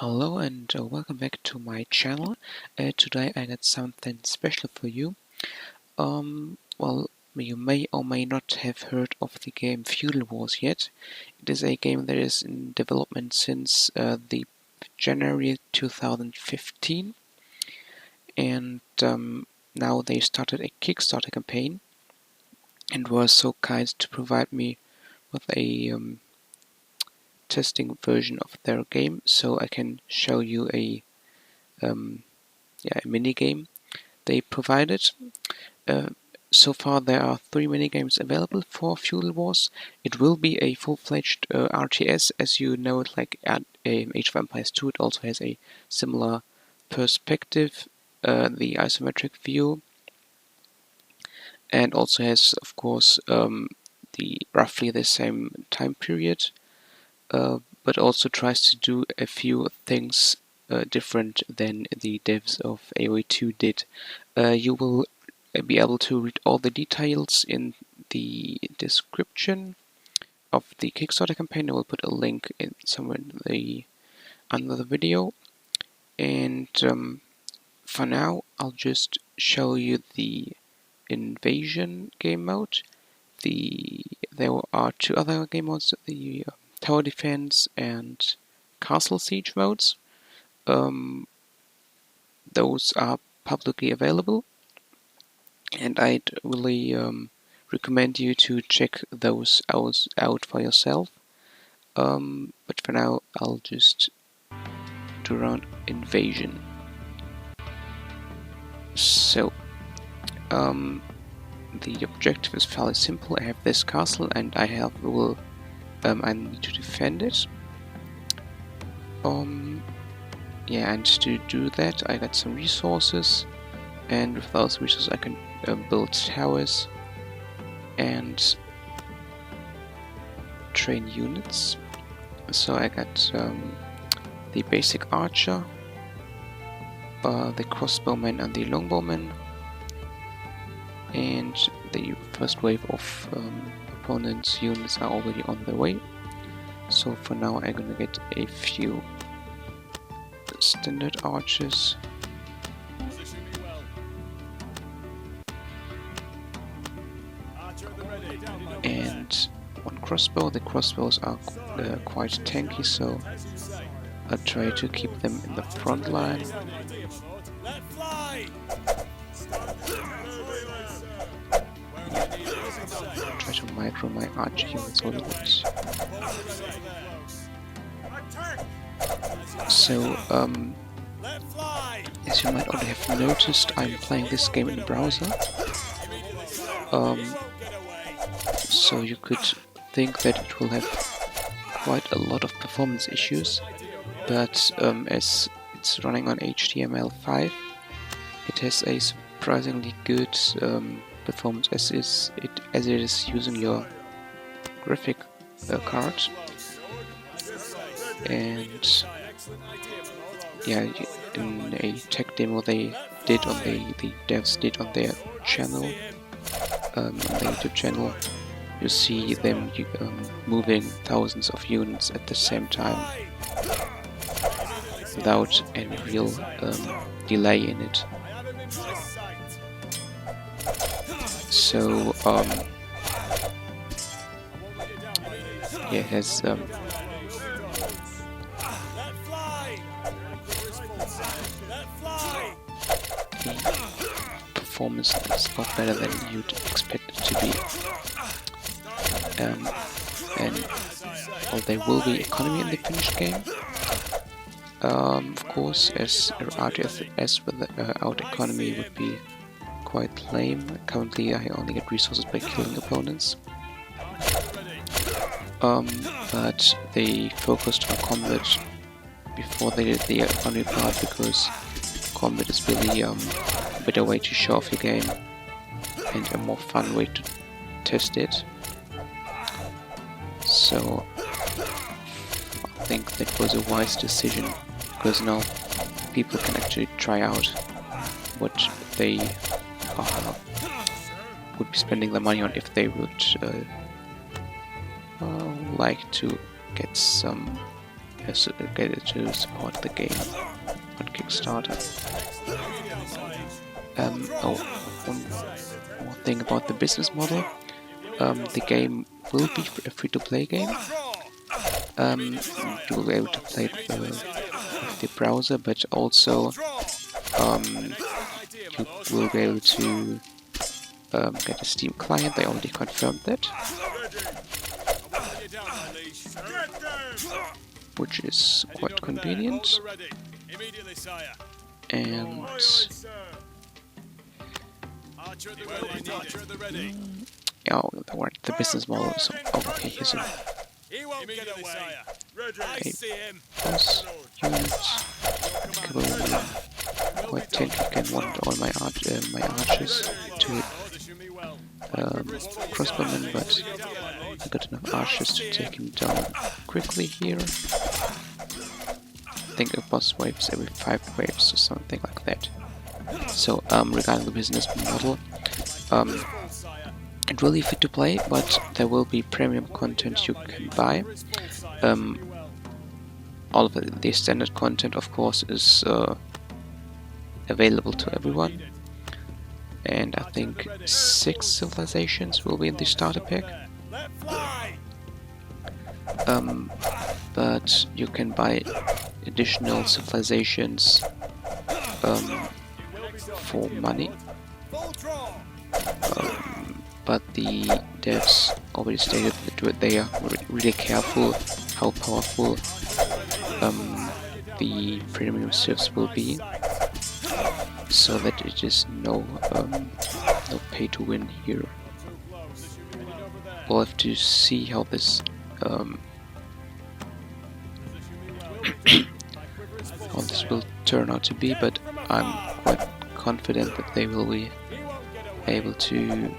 Hello and welcome back to my channel. Today I got something special for you. Well, you may or may not have heard of the game Feudal Wars yet. It is a game that is in development since the January 2015, and now they started a Kickstarter campaign and were so kind to provide me with a testing version of their game, so I can show you a mini game they provided. So far there are 3 minigames available for Feudal Wars. It will be a full-fledged RTS, as you know it, like at Age of Empires 2. It also has a similar perspective, the isometric view, and also has, of course, the roughly the same time period, but also tries to do a few things different than the devs of AoE 2 did. You will be able to read all the details in the description of the Kickstarter campaign. I will put a link in somewhere in under the video. And for now, I'll just show you the invasion game mode. There are 2 other game modes: the tower defense and castle siege modes. Those are publicly available, and I'd really recommend you to check those out for yourself. But for now, I'll just do around invasion. So, the objective is fairly simple. I have this castle, and I need to defend it. And to do that, I got some resources, and with those resources, I can build towers and train units. So I got the basic archer, the crossbowman and the longbowman, and the first wave of opponents' units are already on their way. So for now I'm gonna get a few standard archers. And 1 crossbow. The crossbows are quite tanky, so I'll try to keep them in the front line. Try to micro my archer units a little bit. So, as you might already have noticed, I'm playing this game in the browser. So you could think that it will have quite a lot of performance issues, but as it's running on HTML5, it has a surprisingly good performance as it is using your graphic card. And yeah, in a tech demo the devs did on their channel, on their YouTube channel, you see them moving thousands of units at the same time without any real delay in it. So it has the performance is a lot better than you'd expect it to be. And well, there will be economy in the finished game. Of course, as RTS without economy would be quite lame. Currently, I only get resources by killing opponents. But they focused on combat before they did the economy part, because combat is really a better way to show off your game and a more fun way to test it. So I think that was a wise decision, because now people can actually try out what they would be spending the money on if they would like to get some get it to support the game on Kickstarter. Oh, one more thing about the business model. The game will be a free-to-play game. You will be able to play it with the browser, but also you will be able to get a Steam client. They already confirmed that, which is quite convenient. And yeah, the business model is okay. Here's a boss unit. Quite technical. Want all my archers to crossbowmen, but I got enough archers to take him down quickly here. I think a boss waves every 5 waves or something like that. So regarding the business model, it will be free to play, but there will be premium content you can buy. All of the standard content, of course, is available to everyone, and I think 6 civilizations will be in the starter pack. But you can buy additional civilizations for money. But the devs already stated that they are really careful how powerful the premium servers will be, so that it is no pay to win here. We'll have to see how this will turn out to be, but I'm quite confident that they will be able to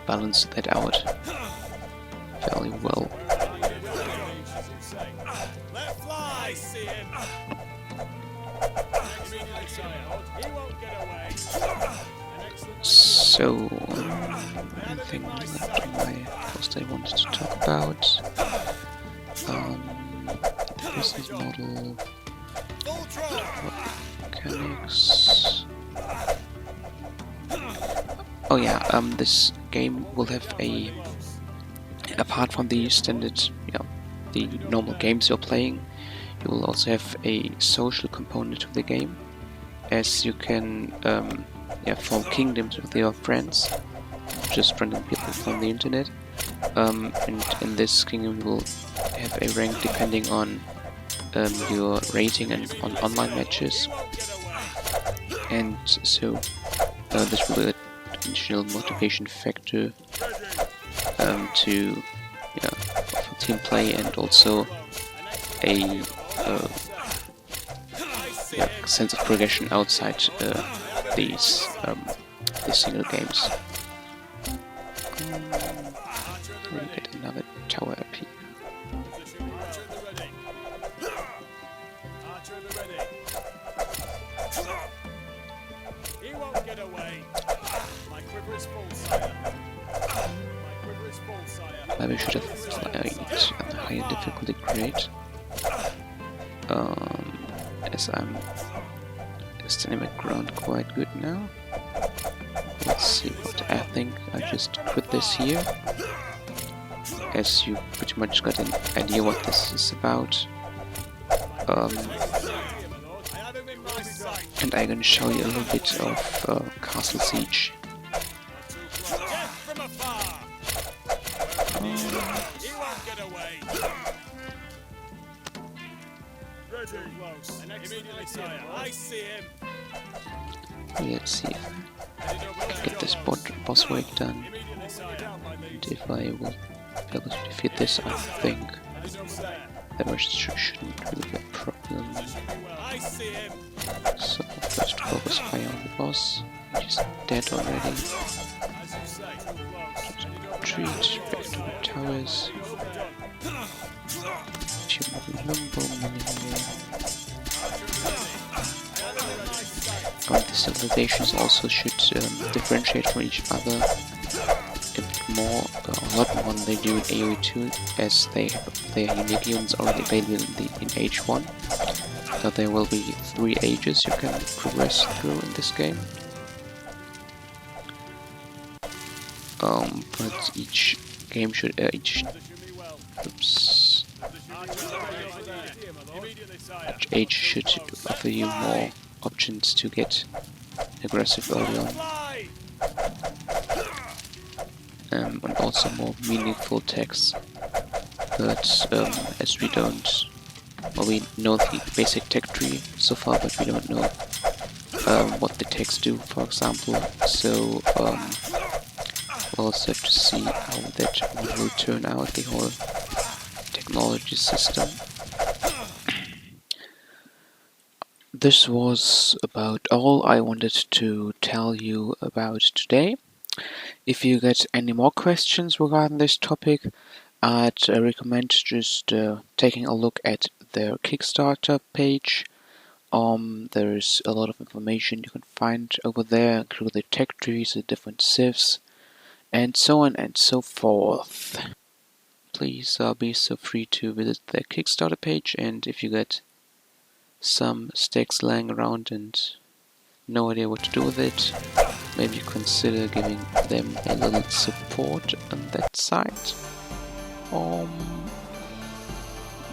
balance that out fairly well. So, anything left on my post I wanted to talk about? The business model, mechanics. Oh yeah, this game will have apart from the standard, the normal games you're playing, you will also have a social component to the game, as you can form kingdoms with your friends, just random people from the internet. And in this kingdom you will have a rank depending on your rating and on online matches, and so this will be an additional motivation factor to for team play, and also a sense of progression outside these single games. We'll get another tower up here. Maybe we should have played a higher difficulty grade, as I'm standing my ground quite good now. Let's see what I think. I just quit this here, as you pretty much got an idea what this is about. And I'm gonna show you a little bit of Castle Siege. Let's see if I can get this boss wave done, and if I will be able to defeat this, I think there shouldn't really be a problem. So first focus fire on the boss, which is dead already. Retreat back to the towers. Few more longbowmen in there. The civilizations also should differentiate from each other. If it a lot more than they do in AoE2, as they have their unique units already available in H1. There will be 3 ages you can progress through in this game. But each game should each age should offer you more options to get aggressive early on, and also more meaningful text. But as we don't, well, we know the basic tech tree so far, but we don't know what the texts do, for example. So we'll also have to see how that will turn out, the whole technology system. This was about all I wanted to tell you about today. If you get any more questions regarding this topic, I'd recommend just taking a look at their Kickstarter page. There's a lot of information you can find over there, including the tech trees, the different civs, and so on and so forth. Please be so free to visit their Kickstarter page, and if you get some stakes lying around and no idea what to do with it, maybe consider giving them a little support on that side.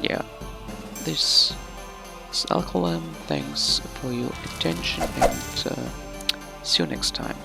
Yeah, this is Alkhalim. Thanks for your attention, and see you next time.